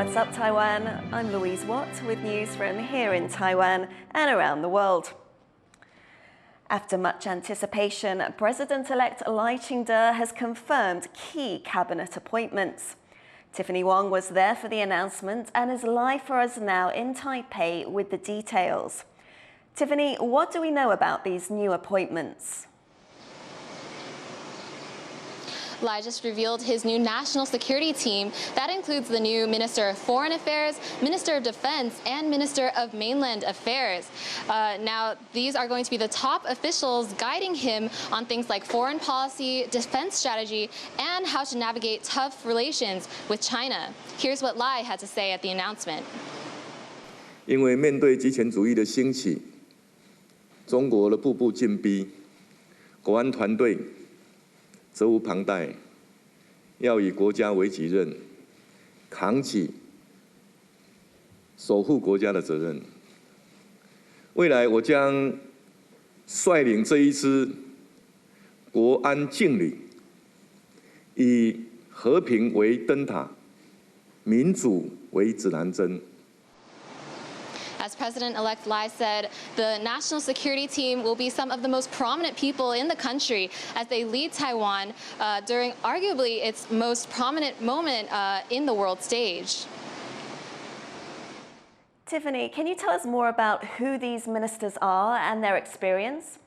What's up, Taiwan? I'm Louise with news from here in Taiwan and around the world. After much anticipation, President-elect Lai Ching-te has confirmed key cabinet appointments. Tiffany Wong was there for the announcement and is live for us now in Taipei with the details. Tiffany, what do we know about these new appointments? Lai just revealed his new national security team. That includes the new Minister of Foreign Affairs, Minister of Defense, and Minister of Mainland Affairs. Now, these are going to be the top officials guiding him on things like foreign policy, defense strategy, and how to navigate tough relations with China. Here's what Lai had to say at the announcement. 因为面对极权主义的兴起，中国的步步进逼，国安团队 责无旁贷，要以国家为己任，扛起守护国家的责任。未来我将率领这一支国安劲旅，以和平为灯塔，民主为指南针。 As President-elect Lai said, the national security team will be some of the most prominent people in the country as they lead Taiwan during arguably its most prominent moment in the world stage. Tiffany, can you tell us more about who these ministers are and their experience?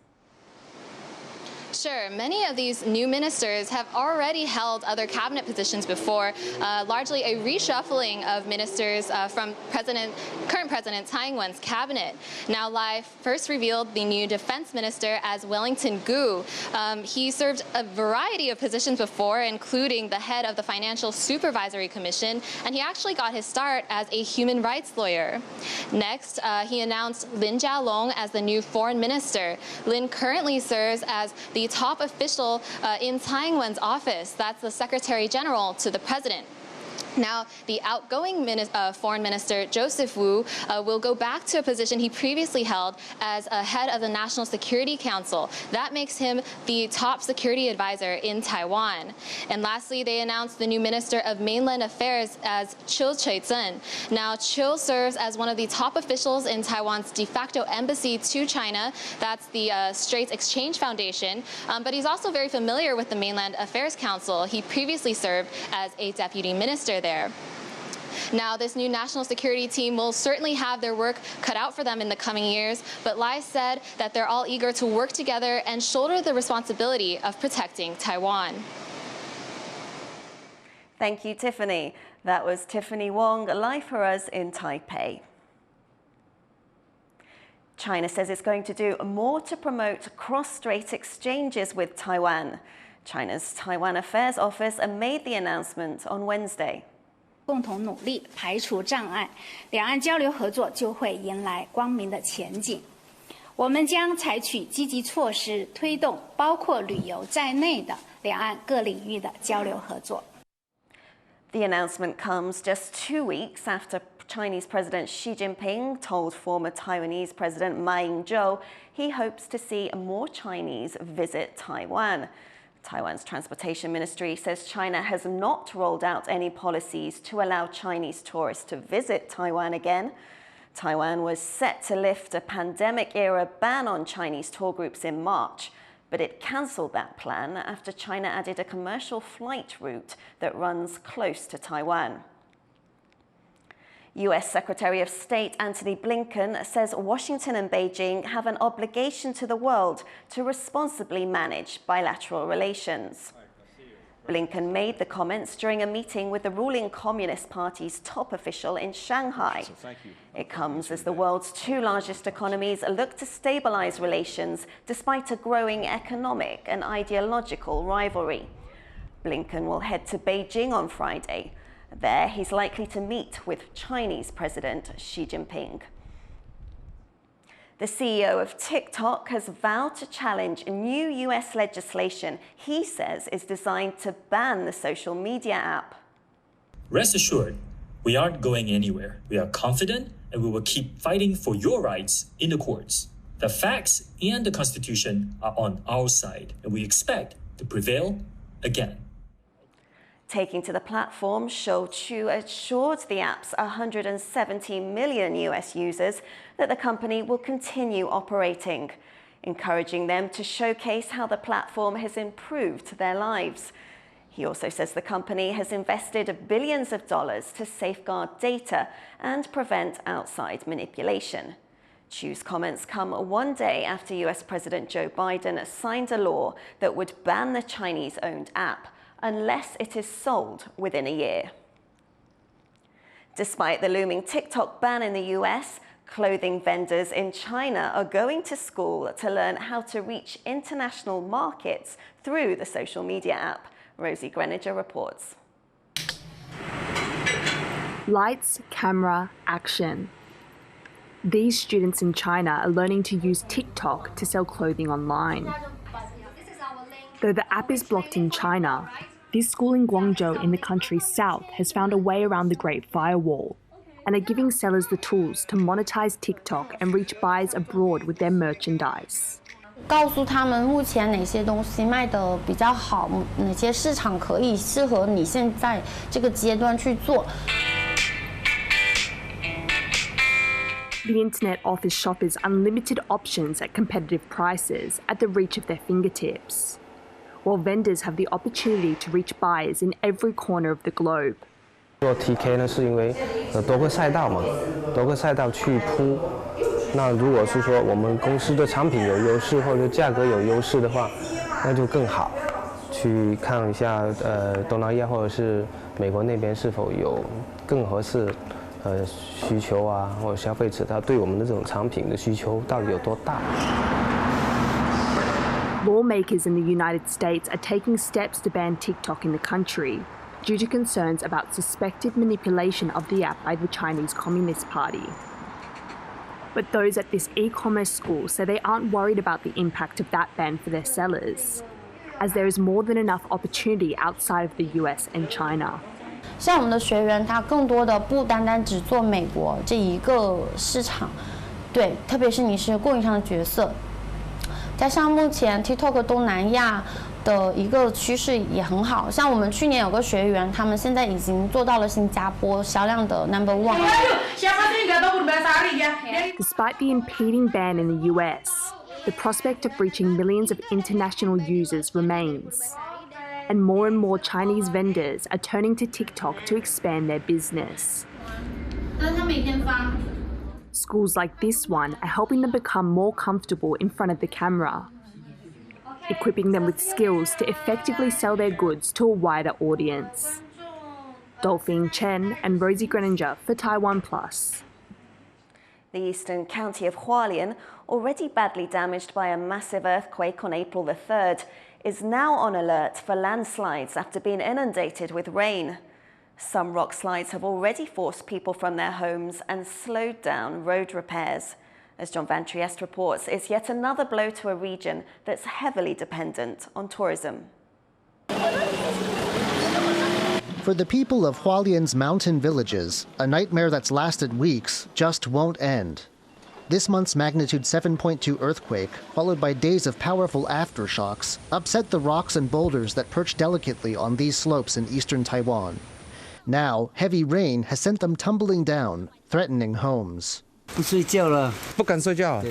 Sure. Many of these new ministers have already held other cabinet positions before, largely a reshuffling of ministers from current President Tsai Ing-wen's cabinet. Now, Lai first revealed the new defense minister as Wellington Gu. He served a variety of positions before, including the head of the Financial Supervisory Commission, and he actually got his start as a human rights lawyer. Next, he announced Lin Jialong as the new foreign minister. Lin currently serves as the top official in Tsai Ing-wen's office. That's the Secretary General to the President. Now, the outgoing Foreign Minister, Joseph Wu, will go back to a position he previously held as a head of the National Security Council. That makes him the top security advisor in Taiwan. And lastly, they announced the new Minister of Mainland Affairs as Chiu Choi-zhen. Now, Chiu serves as one of the top officials in Taiwan's de facto embassy to China. That's the Straits Exchange Foundation. But he's also very familiar with the Mainland Affairs Council. He previously served as a deputy minister there. Now, this new national security team will certainly have their work cut out for them in the coming years, but Lai said that they're all eager to work together and shoulder the responsibility of protecting Taiwan. Thank you, Tiffany. That was Tiffany Wong, live for us in Taipei. China says it's going to do more to promote cross-strait exchanges with Taiwan. China's Taiwan Affairs Office made the announcement on Wednesday. 共同努力排除障碍，两岸交流合作就会迎来光明的前景。我们将采取积极措施，推动包括旅游在内的两岸各领域的交流合作。The announcement comes just 2 weeks after Chinese President Xi Jinping told former Taiwanese President Ma Ying-jeou he hopes to see more Chinese visit Taiwan. Taiwan's Transportation Ministry says China has not rolled out any policies to allow Chinese tourists to visit Taiwan again. Taiwan was set to lift a pandemic-era ban on Chinese tour groups in March, but it cancelled that plan after China added a commercial flight route that runs close to Taiwan. US Secretary of State Antony Blinken says Washington and Beijing have an obligation to the world to responsibly manage bilateral relations. Blinken made the comments during a meeting with the ruling Communist Party's top official in Shanghai. It comes as the world's two largest economies look to stabilize relations despite a growing economic and ideological rivalry. Blinken will head to Beijing on Friday. There, he's likely to meet with Chinese President Xi Jinping. The CEO of TikTok has vowed to challenge new US legislation he says is designed to ban the social media app. Rest assured, we aren't going anywhere. We are confident and we will keep fighting for your rights in the courts. The facts and the Constitution are on our side, and we expect to prevail again. Taking to the platform, Shou Chu assured the app's 170 million US users that the company will continue operating, encouraging them to showcase how the platform has improved their lives. He also says the company has invested billions of dollars to safeguard data and prevent outside manipulation. Chu's comments come one day after US President Joe Biden signed a law that would ban the Chinese-owned app unless it is sold within a year. Despite the looming TikTok ban in the US, clothing vendors in China are going to school to learn how to reach international markets through the social media app. Rosie Greninger reports. Lights, camera, action. These students in China are learning to use TikTok to sell clothing online. Though the app is blocked in China, this school in Guangzhou in the country's south has found a way around the Great Firewall and are giving sellers the tools to monetize TikTok and reach buyers abroad with their merchandise. 告诉他们目前哪些东西卖得比较好，哪些市场可以适合你现在这个阶段去做。 The internet offers shoppers unlimited options at competitive prices at the reach of their fingertips, while vendors have the opportunity to reach buyers in every corner of the globe. 做 TK 呢，是因为多个赛道嘛，多个赛道去铺。那如果是说我们公司的产品有优势或者价格有优势的话，那就更好。去看一下东南亚或者是美国那边是否有更合适需求啊，或者消费者他对我们的这种产品的需求到底有多大。 Lawmakers in the United States are taking steps to ban TikTok in the country due to concerns about suspected manipulation of the app by the Chinese Communist Party. But those at this e-commerce school say they aren't worried about the impact of that ban for their sellers, as there is more than enough opportunity outside of the US and China. 像我们的学员，他更多的不单单只做美国这一个市场，对，特别是你是供应商的角色，加上目前 TikTok 东南亚的一个趋势也很好，像我们去年有个学员，他们现在已经做到了新加坡销量的 No.1。Despite the impeding ban in the US, the prospect of reaching millions of international users remains. And more Chinese vendors are turning to TikTok to expand their business. Schools like this one are helping them become more comfortable in front of the camera, equipping them with skills to effectively sell their goods to a wider audience. Dolphine Chen and Rosie Greninger for TaiwanPlus. The eastern county of Hualien, already badly damaged by a massive earthquake on April the 3rd, is now on alert for landslides after being inundated with rain. Some rock slides have already forced people from their homes and slowed down road repairs. As John Van Trieste reports, it's yet another blow to a region that's heavily dependent on tourism. For the people of Hualien's mountain villages, a nightmare that's lasted weeks just won't end. This month's magnitude 7.2 earthquake, followed by days of powerful aftershocks, upset the rocks and boulders that perch delicately on these slopes in eastern Taiwan. Now, heavy rain has sent them tumbling down, threatening homes. 不睡觉了，不敢睡觉。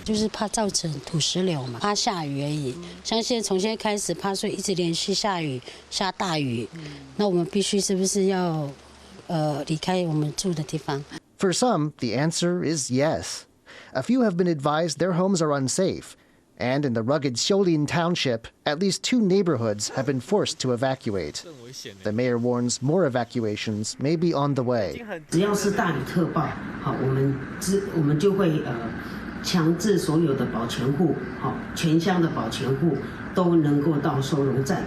就是怕造成土石流嘛，怕下雨而已。像现在从现在开始，怕说一直连续下雨，下大雨，那我们必须是不是要离开我们住的地方？ For some, the answer is yes. A few have been advised their homes are unsafe, and in the rugged Hualien township, at least 2 neighborhoods have been forced to evacuate. The mayor warns more evacuations may be on the way. 只要是大雨特报，好，我们就会强制所有的保全户，好，全乡的保全户都能够到收容站。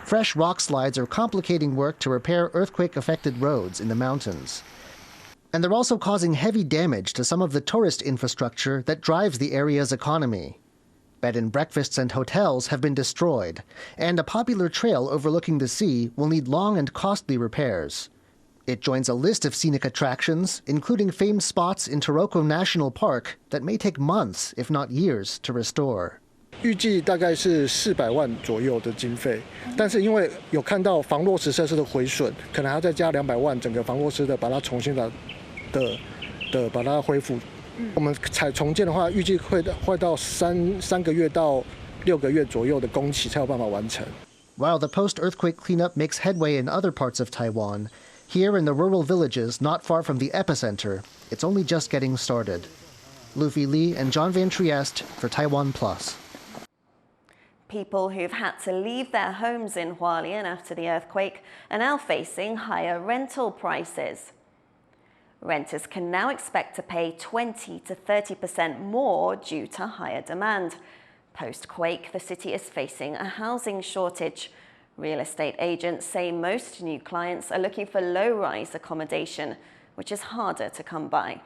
Fresh rock slides are complicating work to repair earthquake-affected roads in the mountains. And they're also causing heavy damage to some of the tourist infrastructure that drives the area's economy. Bed and breakfasts and hotels have been destroyed, and a popular trail overlooking the sea will need long and costly repairs. It joins a list of scenic attractions, including famed spots in Taroko National Park that may take months, if not years, to restore. 预计大概是400万左右的经费，但是因为有看到防落石设施的毁损，可能还要再加200万，整个防落石的把它重新的把它恢复。我们重建的话，预计会到3个月到6个月左右的工期才有办法完成。While the post-earthquake cleanup makes headway in other parts of Taiwan, here in the rural villages not far from the epicenter, it's only just getting started. Luffy Lee and John Van Trieste for TaiwanPlus. People who've had to leave their homes in Hualien after the earthquake are now facing higher rental prices. Renters can now expect to pay 20 to 30% more due to higher demand. Post-quake, the city is facing a housing shortage. Real estate agents say most new clients are looking for low-rise accommodation, which is harder to come by.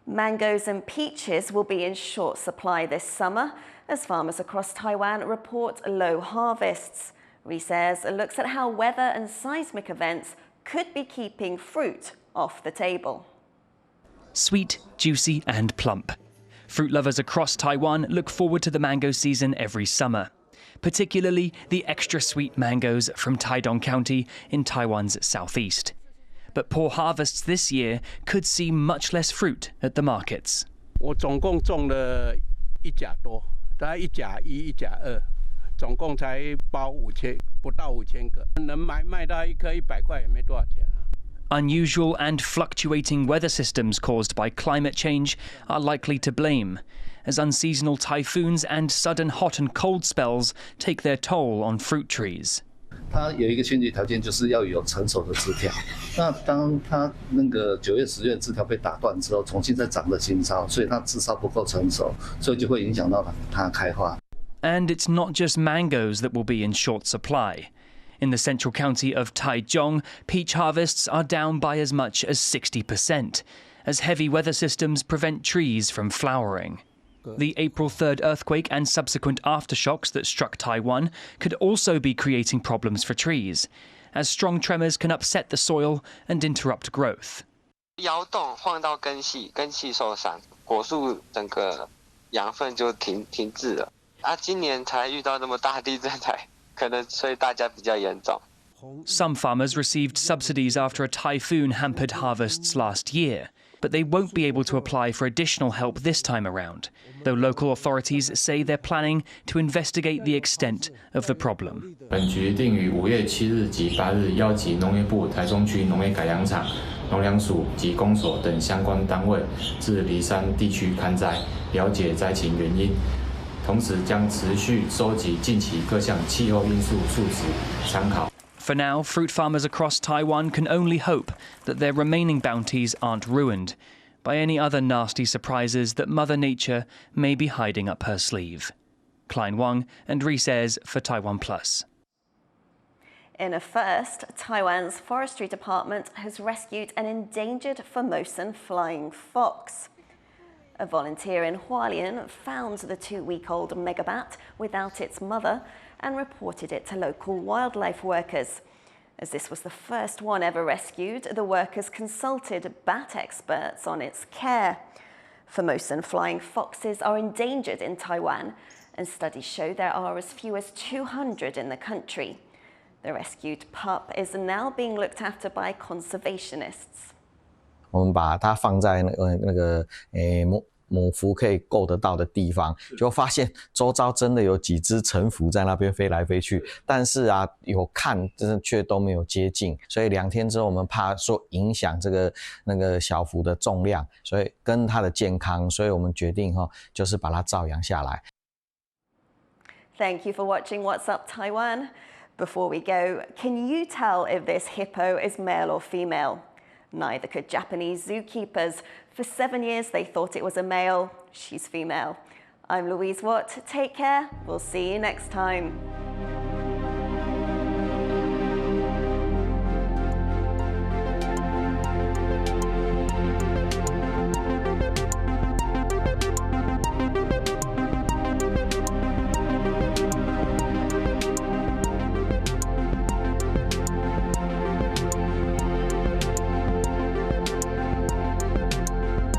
Mangoes and peaches will be in short supply this summer as farmers across Taiwan report low harvests. Rees looks at how weather and seismic events could be keeping fruit off the table. Sweet, juicy and plump. Fruit lovers across Taiwan look forward to the mango season every summer, particularly the extra sweet mangoes from Taidong County in Taiwan's southeast. But poor harvests this year could see much less fruit at the markets. 我总共种了1甲多，大概1甲1、1甲2，总共才包5000，不到5000个，能卖到1颗100块也没多少钱啊。 Unusual and fluctuating weather systems caused by climate change are likely to blame, as unseasonal typhoons and sudden hot and cold spells take their toll on fruit trees. 它有一个先决条件，就是要有成熟的枝条。那当它那个9月、10月枝条被打断之后，重新再长的新梢，所以它枝梢不够成熟，所以就会影响到它开花。And it's not just mangoes that will be in short supply. In the central county of Taichung, peach harvests are down by as much as 60%, as heavy weather systems prevent trees from flowering. The April 3rd earthquake and subsequent aftershocks that struck Taiwan could also be creating problems for trees, as strong tremors can upset the soil and interrupt growth. 摇动晃到根系，根系受伤，果树整个养分就停滞了。今年才遇到那么大地震才。 Some farmers received subsidies after a typhoon hampered harvests last year, but they won't be able to apply for additional help this time around, though local authorities say they're planning to investigate the extent of the problem. 本局定于5月7日及8日邀集农业部台中区农业改良场、农粮署及公所等相关单位至梨山地区勘灾，了解灾情原因。 同时将持续收集近期各项气候因素数值参考。 For now, fruit farmers across Taiwan can only hope that their remaining bounties aren't ruined by any other nasty surprises that Mother Nature may be hiding up her sleeve. Klein Wang and Rees for TaiwanPlus. In a first, Taiwan's forestry department has rescued an endangered Formosan flying fox. A volunteer in Hualien found the 2-week-old megabat without its mother and reported it to local wildlife workers. As this was the first one ever rescued, the workers consulted bat experts on its care. Formosan flying foxes are endangered in Taiwan, and studies show there are as few as 200 in the country. The rescued pup is now being looked after by conservationists. 我们把它放在那个母蝠可以够得到的地方，就发现周遭真的有几只成蝠在那边飞来飞去，但是啊有看，真的却都没有接近，所以2天之后我们怕说影响那个小蝠的重量，所以跟它的健康，所以我们决定就是把它照养下来。Thank you for watching What's Up Taiwan. Before we go, can you tell if this hippo is male or female? Neither could Japanese zookeepers. For 7 years, they thought it was a male. She's female. I'm Louise Watt. Take care. We'll see you next time.